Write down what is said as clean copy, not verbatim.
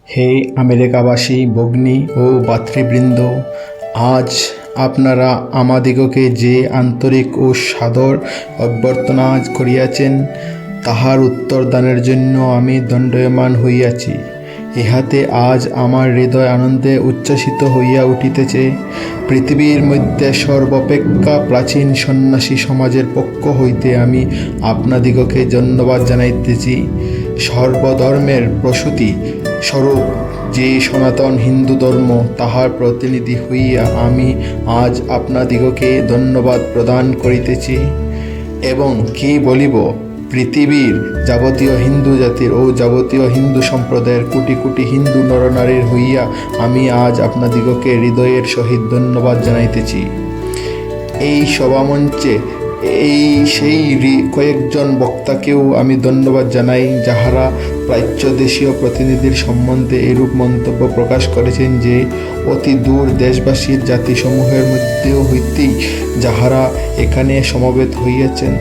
হে আমেরিকাবাসী ভগ্নী ও ভাতৃবৃন্দ, আজ আপনারা আমাদিগকে যে আন্তরিক ও সাদর অভ্যর্থনা করিয়াছেন, তাহার উত্তরদানের জন্য আমি দণ্ডায়মান হইয়াছি। ইহাতে আজ আমার হৃদয় আনন্দে উচ্ছ্বসিত হইয়া উঠিতেছে। পৃথিবীর মধ্যে সর্বাপেক্ষা প্রাচীন সন্ন্যাসী সমাজের পক্ষ হইতে আমি আপনাদিগকে ধন্যবাদ জানাইতেছি। সর্বধর্মের প্রসূতি স্বরূপ যে সনাতন হিন্দু ধর্ম, তাহার প্রতিনিধি হইয়া আমি আজ আপনাদিগকে ধন্যবাদ প্রদান করিতেছি। এবং কি বলিব, পৃথিবীর যাবতীয় হিন্দু জাতির ও যাবতীয় হিন্দু সম্প্রদায়ের কোটি কোটি হিন্দু নরনারীর হইয়া আমি আজ আপনাদিগকে হৃদয়ের সহিত ধন্যবাদ জানাইতেছি। এই সভামঞ্চে সেই কয়েকজন বক্তাকেও আমি ধন্যবাদ জানাই, যাহারা প্রাচ্য দেশীয় প্রতিনিধির সম্বন্ধে এরূপ মন্তব্য প্রকাশ করেছেন যে অতি দূর দেশবাসীর জাতিসমূহের মধ্যেও হইতেই যাহারা এখানে সমবেত হইয়াছেন,